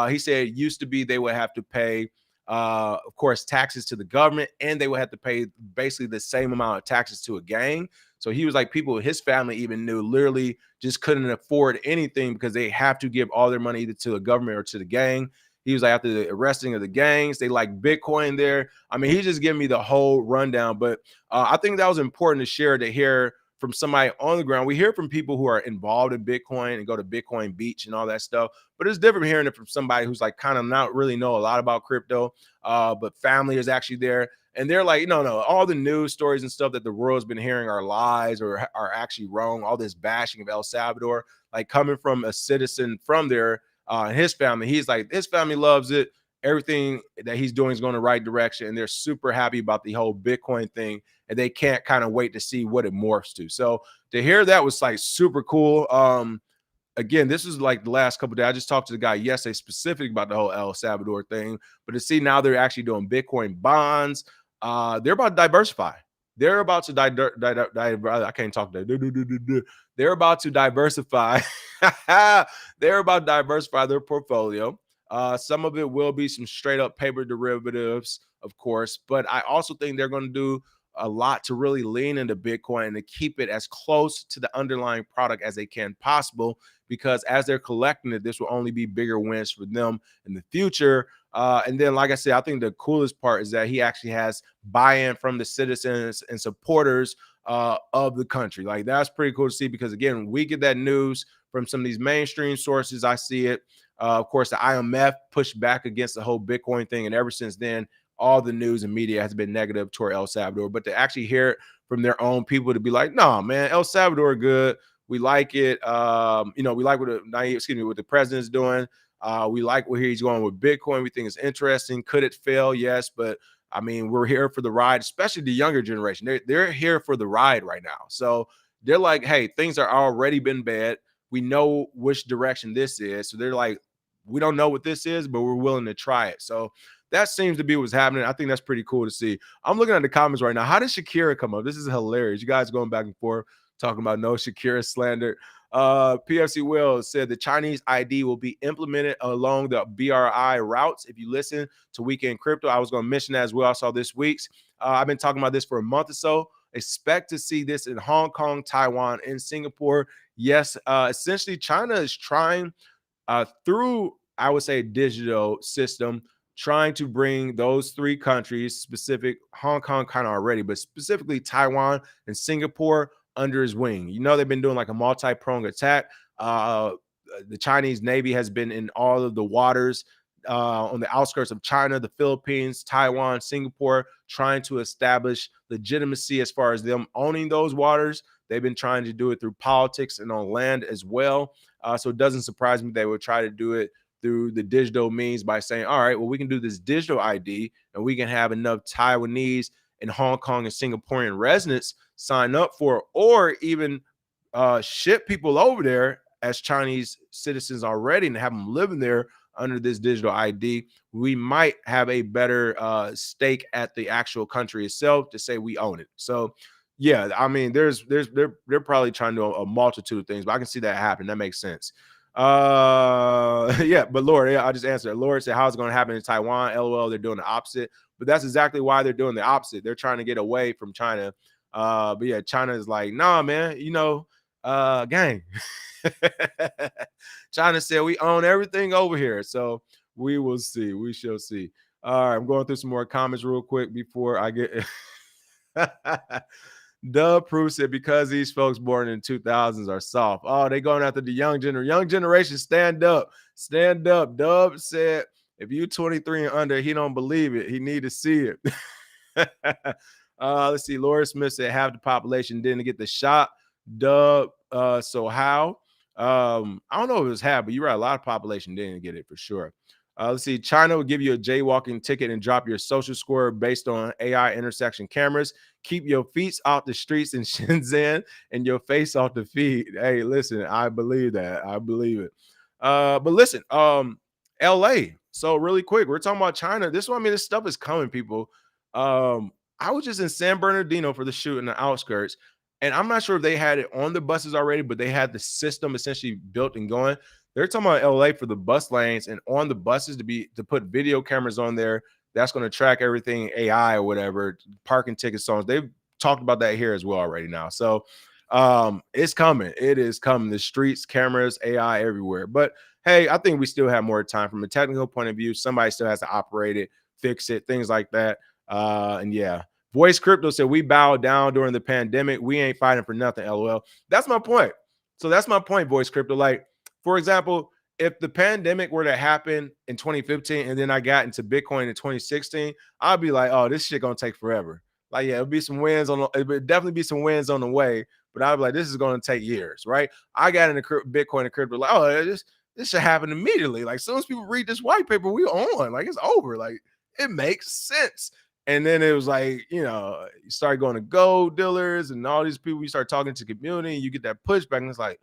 he said it used to be they would have to pay, of course, taxes to the government, and they would have to pay basically the same amount of taxes to a gang. So he was like, people, his family even knew, literally just couldn't afford anything because they have to give all their money either to the government or to the gang. He was like, after the arresting of the gangs, they like Bitcoin there. I mean, he just gave me the whole rundown. But I think that was important to share, to hear from somebody on the ground. We hear from people who are involved in Bitcoin and go to Bitcoin Beach and all that stuff. But it's different hearing it from somebody who's like kind of not really know a lot about crypto, but family is actually there. And they're like, no, all the news stories and stuff that the world's been hearing are lies or are actually wrong. All this bashing of El Salvador, like coming from a citizen from there, his family, he's like, his family loves it. Everything that he's doing is going the right direction. And they're super happy about the whole Bitcoin thing. And they can't kind of wait to see what it morphs to. So to hear that was like super cool. Again, this is like the last couple of days. I just talked to the guy yesterday specifically about the whole El Salvador thing. But to see now they're actually doing Bitcoin bonds. They're about to diversify. They're about to I can't talk that. They're about to diversify. They're about to diversify their portfolio. Some of it will be some straight up paper derivatives, of course, but I also think they're going to do a lot to really lean into Bitcoin and to keep it as close to the underlying product as they can possible, because as they're collecting it, this will only be bigger wins for them in the future. And then, like I said, I think the coolest part is that he actually has buy-in from the citizens and supporters of the country. Like, that's pretty cool to see, because again, we get that news from some of these mainstream sources. I see it. Of course, the IMF pushed back against the whole Bitcoin thing, and ever since then, all the news and media has been negative toward El Salvador. But to actually hear it from their own people, to be like, no, man, El Salvador good. We like it. We like what the president's doing. We like where he's going with Bitcoin. We think it's interesting. Could it fail? Yes, but I mean, we're here for the ride, especially the younger generation. They're here for the ride right now. So they're like, hey, things are already been bad. We know which direction this is. So they're like, we don't know what this is, but we're willing to try it. So that seems to be what's happening. I think that's pretty cool to see. I'm looking at the comments right now. How did Shakira come up? This is hilarious. You guys going back and forth talking about no Shakira slander. PFC Will said the Chinese ID will be implemented along the BRI routes. If you listen to Weekend Crypto, I was going to mention that as well. I saw this week's. I've been talking about this for a month or so. Expect to see this in Hong Kong, Taiwan, and Singapore. Yes, essentially China is trying through, I would say, digital system, trying to bring those three countries, specific Hong Kong kind of already, but specifically Taiwan and Singapore, under his wing. You know, they've been doing like a multi-pronged attack. The Chinese Navy has been in all of the waters on the outskirts of China, the Philippines, Taiwan, Singapore, trying to establish legitimacy as far as them owning those waters. They've been trying to do it through politics and on land as well. So it doesn't surprise me they would try to do it through the digital means by saying, all right, well, we can do this digital ID and we can have enough Taiwanese and Hong Kong and Singaporean residents sign up for it, or even ship people over there as Chinese citizens already and have them living there under this digital ID. We might have a better stake at the actual country itself to say we own it. So yeah, I mean, they're probably trying to do a multitude of things, but I can see that happen. That makes sense. Yeah, but Lord, I just answered. Lord said, how's it going to happen in Taiwan? LOL, they're doing the opposite. But that's exactly why they're doing the opposite. They're trying to get away from China. But yeah, China is like, nah, man, gang. China said we own everything over here. So we will see. We shall see. All right, I'm going through some more comments real quick before I get Dub Proof said, because these folks born in 2000s are soft. Oh, they going after the young generation. Stand up. Stand up. Dub said, if you 23 and under, he don't believe it. He need to see it. Let's see. Laura Smith said half the population didn't get the shot. Dub. So how? I don't know if it was half, but you're right. A lot of population didn't get it for sure. Let's see. China will give you a jaywalking ticket and drop your social score based on AI intersection cameras. Keep your feet off the streets in Shenzhen and your face off the feed. Hey, listen, I believe that. I believe it. But listen, LA, So really quick, we're talking about China. This one, I mean, this stuff is coming, people. I was just in San Bernardino for the shoot in the outskirts, and I'm not sure if they had it on the buses already, but they had the system essentially built and going. They're talking about LA for the bus lanes and on the buses to put video cameras on there. That's going to track everything AI or whatever, parking ticket songs. They've talked about that here as well already now. So it's coming. It is coming. The streets, cameras, AI everywhere. But hey, I think we still have more time from a technical point of view. Somebody still has to operate it, fix it, things like that. And yeah, Voice Crypto said we bowed down during the pandemic. We ain't fighting for nothing. LOL. That's my point. So that's my point, Voice Crypto. Like, for example, if the pandemic were to happen in 2015 and then I got into Bitcoin in 2016, I'd be like, oh, this shit gonna take forever. Like, yeah, it'll be some wins on. It would definitely be some wins on the way, but I'd be like, this is gonna take years, right? I got into Bitcoin and crypto, like, oh, this should happen immediately. Like, as soon as people read this white paper, we on. Like, it's over. Like, it makes sense. And then it was like, you know, you start going to gold dealers and all these people, you start talking to community, and you get that pushback, and it's like,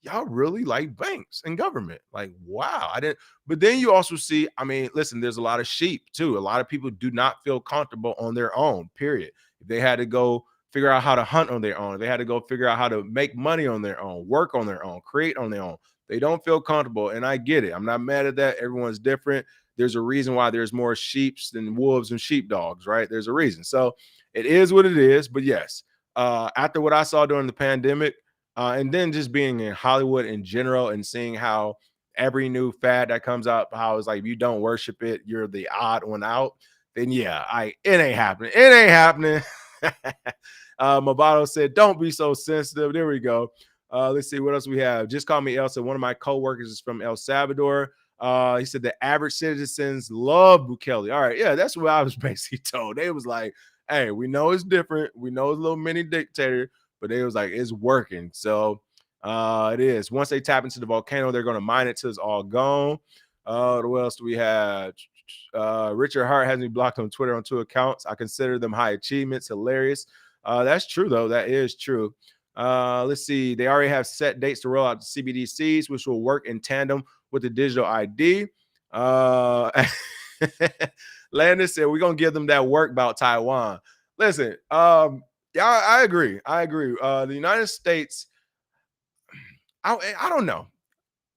y'all really like banks and government. Like, wow, I didn't. But then you also see, I mean, listen, there's a lot of sheep too. A lot of people do not feel comfortable on their own, period. If they had to go figure out how to hunt on their own, if they had to go figure out how to make money on their own, work on their own, create on their own, they don't feel comfortable. And I get it. I'm not mad at that. Everyone's different. There's a reason why there's more sheeps than wolves and sheepdogs, right? There's a reason. So it is what it is. But yes, after what I saw during the pandemic, and then just being in Hollywood in general and seeing how every new fad that comes up, how it's like if you don't worship it, you're the odd one out. Then yeah, it ain't happening. It ain't happening. Movado said, "Don't be so sensitive." There we go. Let's see what else we have. Just call me Elsa. One of my coworkers is from El Salvador. He said the average citizens love Bukele. All right, yeah, that's what I was basically told. They was like, "Hey, we know it's different. We know it's a little mini dictator." But they was like, it's working. So it is. Once they tap into the volcano, they're going to mine it till it's all gone. What else do we have? Richard Hart has me blocked on Twitter on 2 accounts. I consider them high achievements. Hilarious. That's true, though. That is true. Let's see. They already have set dates to roll out the CBDCs, which will work in tandem with the digital ID. Landon said, we're going to give them that work about Taiwan. Listen, yeah, I agree. I agree. The United States, I don't know.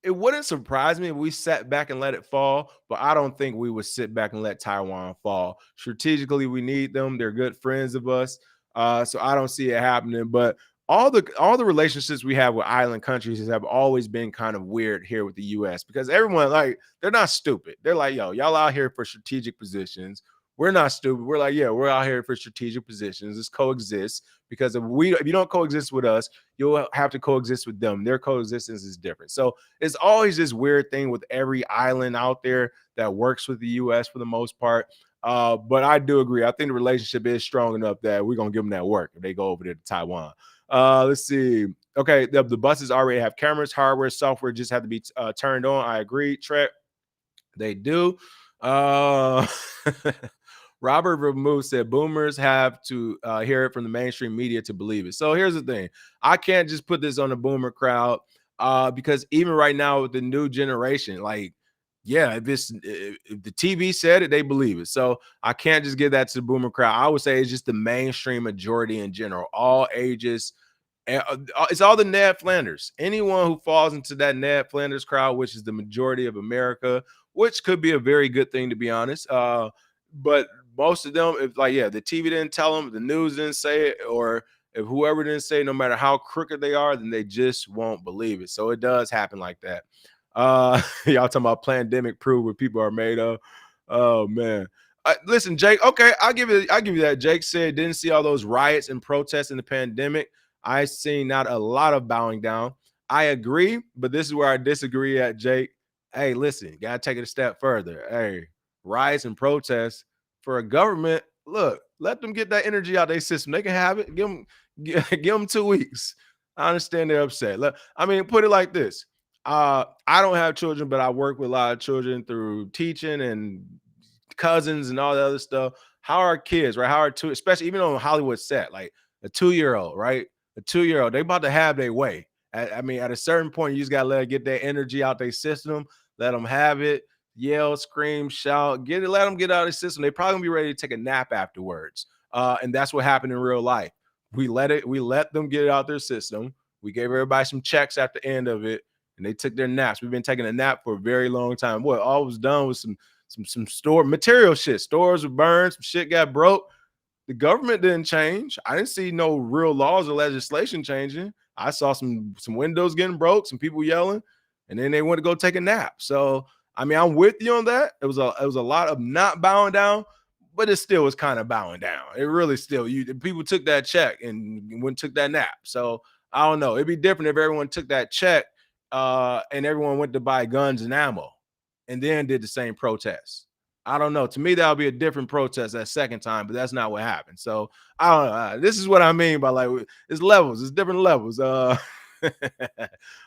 It wouldn't surprise me if we sat back and let it fall, but I don't think we would sit back and let Taiwan fall. Strategically, we need them. They're good friends of us. So I don't see it happening. But all the relationships we have with island countries have always been kind of weird here with the US because everyone, like, they're not stupid. They're like, yo, y'all out here for strategic positions. We're not stupid. We're like, yeah, we're out here for strategic positions. Let's coexist because if you don't coexist with us, you'll have to coexist with them. Their coexistence is different. So it's always this weird thing with every island out there that works with the US for the most part. But I do agree. I think the relationship is strong enough that we're gonna give them that work if they go over there to Taiwan. Let's see. Okay, the buses already have cameras, hardware, software just have to be turned on. I agree, Trek. They do. Uh Robert Vermouth said boomers have to hear it from the mainstream media to believe it. So here's the thing. I can't just put this on the boomer crowd because even right now with the new generation, like, yeah, if the TV said it, they believe it. So I can't just give that to the boomer crowd. I would say it's just the mainstream majority in general, all ages. It's all the Ned Flanders. Anyone who falls into that Ned Flanders crowd, which is the majority of America, which could be a very good thing, to be honest. But most of them, if like, yeah, the TV didn't tell them, the news didn't say it, or if whoever didn't say it, no matter how crooked they are, then they just won't believe it. So it does happen like that. Y'all talking about pandemic prove what people are made of. Oh man. Listen, Jake. Okay, I'll give you that. Jake said didn't see all those riots and protests in the pandemic. I seen not a lot of bowing down. I agree, but this is where I disagree at, Jake. Hey, listen, gotta take it a step further. Hey, riots and protests for a government. Look, let them get that energy out their system. They can have it. Give them 2 weeks. I understand they're upset. Look, I mean, put it like this. I don't have children, but I work with a lot of children through teaching and cousins and all the other stuff. How are kids, right? How are two, especially even on Hollywood set, like a 2-year-old, right? A 2-year-old, they about to have their way. I mean, at a certain point, you just gotta let it get that energy out their system, let them have it. yell, scream, shout, get it, let them get out of the system. They probably gonna be ready to take a nap afterwards. And that's what happened in real life. We let them get it out their system. We gave everybody some checks at the end of it, and they took their naps. We've been taking a nap for a very long time. What all was done was some store material shit. Stores were burned, some shit got broke. The government didn't change. I didn't see no real laws or legislation changing. I saw some windows getting broke, some people yelling, and then they went to go take a nap. So I mean, I'm with you on that. It was a lot of not bowing down, but it still was kind of bowing down. It really still people took that check and went and took that nap. So I don't know. It'd be different if everyone took that check and everyone went to buy guns and ammo and then did the same protest. I don't know. To me, that would be a different protest that second time, but that's not what happened. So I don't know. This is what I mean by like it's levels, it's different levels. All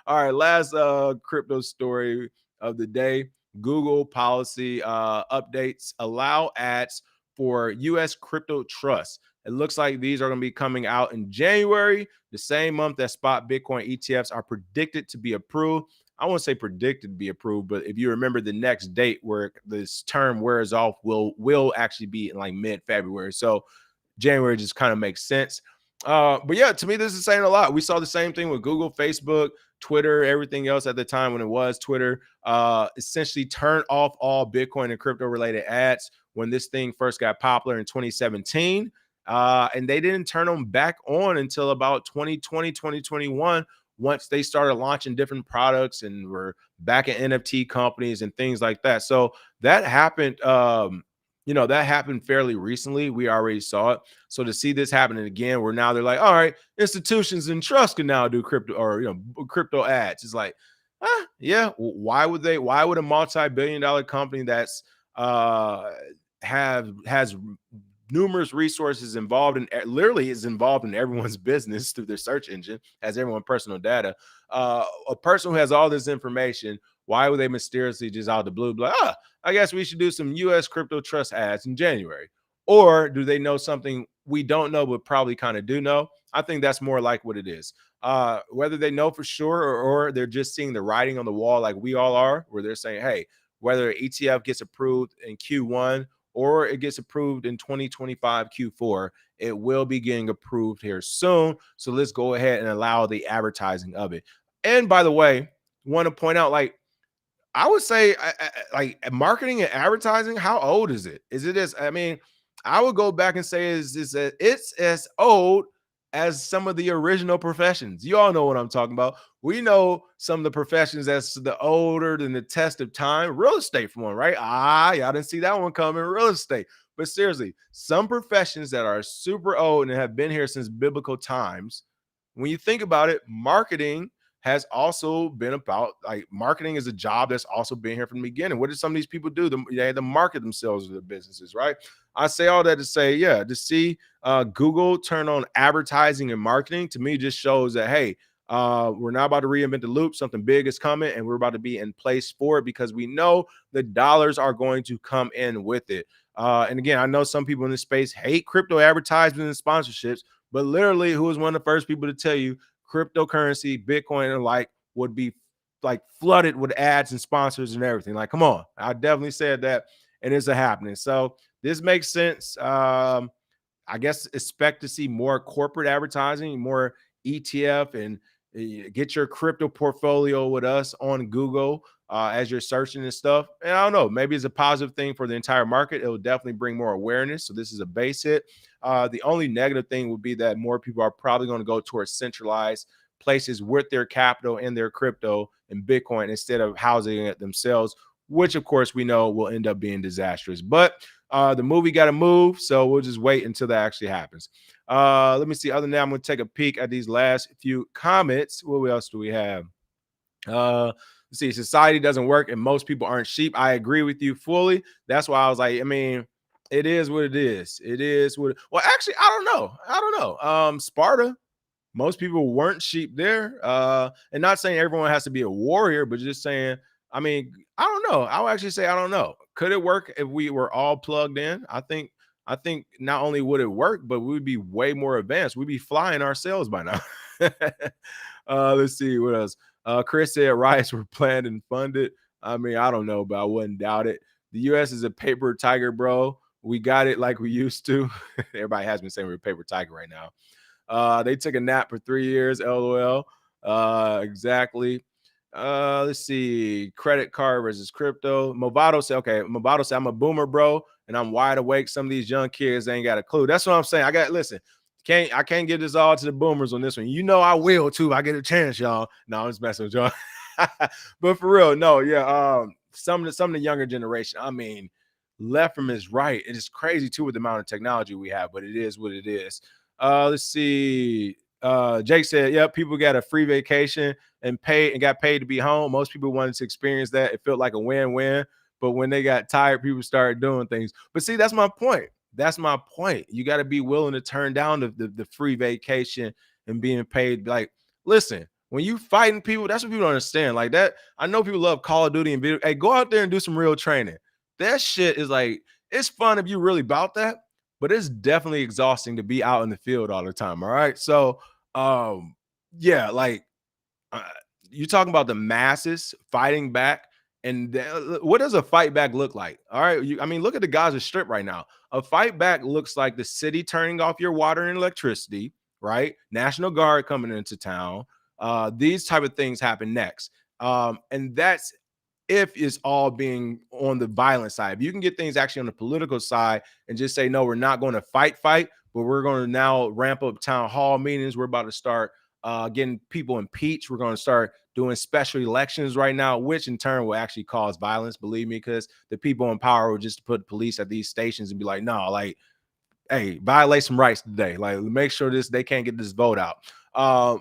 right, last crypto story of the day. Google policy updates allow ads for US crypto trusts. It looks like these are going to be coming out in January, the same month that spot Bitcoin ETFs are predicted to be approved. I won't say predicted to be approved, but if you remember the next date where this term wears off will actually be in like mid-February. So January just kind of makes sense. But yeah, to me, this is saying a lot. We saw the same thing with Google, Facebook, Twitter, everything else at the time when it was Twitter. Essentially turned off all Bitcoin and crypto related ads when this thing first got popular in 2017. And they didn't turn them back on until about 2020, 2021, once they started launching different products and were back at NFT companies and things like that. So that happened. That happened fairly recently. We already saw it. So to see this happening again, where now they're like, all right, institutions and trusts can now do crypto or crypto ads. It's like, yeah. Why would they? Why would a multi-billion-dollar company that's has numerous resources involved in literally is involved in everyone's business through their search engine, has everyone personal data. A person who has all this information, why would they mysteriously just out of the blue be like, I guess we should do some US crypto trust ads in January? Or do they know something we don't know, but probably kind of do know? I think that's more like what it is. Whether they know for sure or they're just seeing the writing on the wall like we all are, where they're saying, hey, whether ETF gets approved in Q1 or it gets approved in 2025 Q4, it will be getting approved here soon. So let's go ahead and allow the advertising of it. And by the way, want to point out, like, I would say, like marketing and advertising, how old is it? Is it as, I mean, I would go back and say it's as old as some of the original professions. You all know what I'm talking about. We know some of the professions that's the older than the test of time. Real estate, for one, right? Y'all didn't see that one coming. Real estate. But seriously, some professions that are super old and have been here since biblical times. When you think about it, marketing has also been about, like, marketing is a job that's also been here from the beginning. What did some of these people do? They had to market themselves to their businesses, right? I say all that to say, yeah, to see Google turn on advertising and marketing, to me just shows that, hey, we're not about to reinvent the loop. Something big is coming and we're about to be in place for it because we know the dollars are going to come in with it. And again, I know some people in this space hate crypto advertisements and sponsorships, but literally, who was one of the first people to tell you cryptocurrency, Bitcoin, and like would be like flooded with ads and sponsors and everything? Like, come on. I definitely said that, and it's a happening. So this makes sense. I guess expect to see more corporate advertising, more ETF, and get your crypto portfolio with us on Google as you're searching and stuff. And I don't know, maybe it's a positive thing for the entire market. It will definitely bring more awareness. So this is a base hit. The only negative thing would be that more people are probably going to go towards centralized places with their capital and their crypto and Bitcoin instead of housing it themselves, which of course we know will end up being disastrous. But the movie got to move, so we'll just wait until that actually happens. Let me see. Other than that, I'm going to take a peek at these last few comments. What else do we have? Let's see. Society doesn't work, and most people aren't sheep. I agree with you fully. That's why I was like, I mean, it is what it is. It is what. Well, actually, I don't know. I don't know. Sparta. Most people weren't sheep there. And not saying everyone has to be a warrior, but just saying, I mean, I don't know. I would actually say I don't know. Could it work if we were all plugged in? I think not only would it work, but we'd be way more advanced. We'd be flying ourselves by now. Let's see what else. Chris said riots were planned and funded. I mean, I don't know, but I wouldn't doubt it. The US is a paper tiger, bro. We got it like we used to. Everybody has been saying we're a paper tiger right now. They took a nap for 3 years, LOL. Exactly. Let's see. Credit card versus crypto. Movado said, okay, Movado said, I'm a boomer, bro, and I'm wide awake. Some of these young kids ain't got a clue. That's what I'm saying. I can't give this all to the boomers on this one. You know I will too if I get a chance, y'all. No, I'm just messing with y'all. But for real, no, yeah. Some of the younger generation, I mean, left from is right. It is crazy too with the amount of technology we have, but it is what it is. Let's see. Jake said, "Yeah, people got a free vacation and got paid to be home. Most people wanted to experience that. It felt like a win-win. But when they got tired, people started doing things. But see, that's my point. That's my point. You got to be willing to turn down the free vacation and being paid. Like, listen, when you fighting people, that's what people don't understand. Like that, I know people love Call of Duty and video. Hey, go out there and do some real training. That shit is like, it's fun if you really about that, but it's definitely exhausting to be out in the field all the time. All right. So yeah, like uh, you're talking about the masses fighting back. And what does a fight back look like? All right. I mean, look at the Gaza Strip right now. A fight back looks like the city turning off your water and electricity, right? National Guard coming into town. These type of things happen next. And that's if it's all being on the violent side. If you can get things actually on the political side and just say, no, we're not going to fight, but we're going to now ramp up town hall meetings. We're about to start getting people impeached. We're going to start doing special elections right now, which in turn will actually cause violence, believe me, because the people in power will just put police at these stations and be like, no, like, hey, violate some rights today. Like, make sure they can't get this vote out.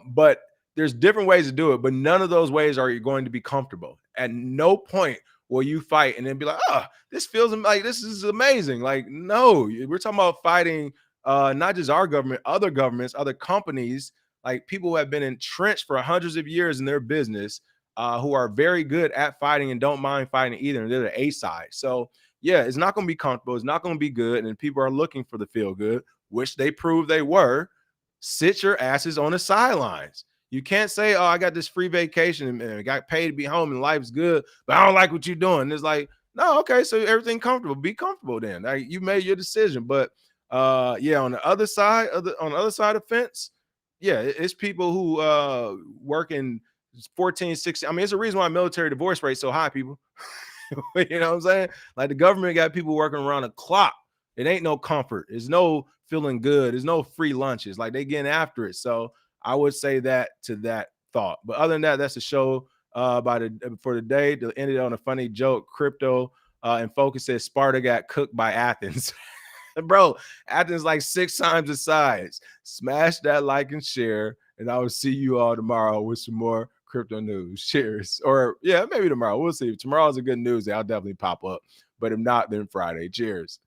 But there's different ways to do it, but none of those ways are you going to be comfortable. At no point will you fight and then be like, oh, this feels like this is amazing. Like, no, we're talking about fighting not just our government, other governments, other companies, like people who have been entrenched for hundreds of years in their business, who are very good at fighting and don't mind fighting either. And they're the A side. So yeah, it's not going to be comfortable. It's not going to be good. And people are looking for the feel good, which they proved they were. Sit your asses on the sidelines. You can't say, oh, I got this free vacation and I got paid to be home and life's good, but I don't like what you're doing. It's like, no, okay, so everything comfortable. Be comfortable then. Like, you made your decision. But yeah, on the other side of the fence, yeah, it's people who work in 14, 16. I mean, it's a reason why military divorce rate so high, people. You know what I'm saying? Like the government got people working around the clock. It ain't no comfort. There's no feeling good. There's no free lunches. Like they getting after it. So I would say that to that thought. But other than that, that's the show for the day. To end it on a funny joke, crypto and Focus says Sparta got cooked by Athens. Bro, Athens like 6 times the size. Smash that like and share, and I will see you all tomorrow with some more crypto news. Cheers. Or yeah, maybe tomorrow. We'll see. If tomorrow's a good news day, I'll definitely pop up. But if not, then Friday. Cheers.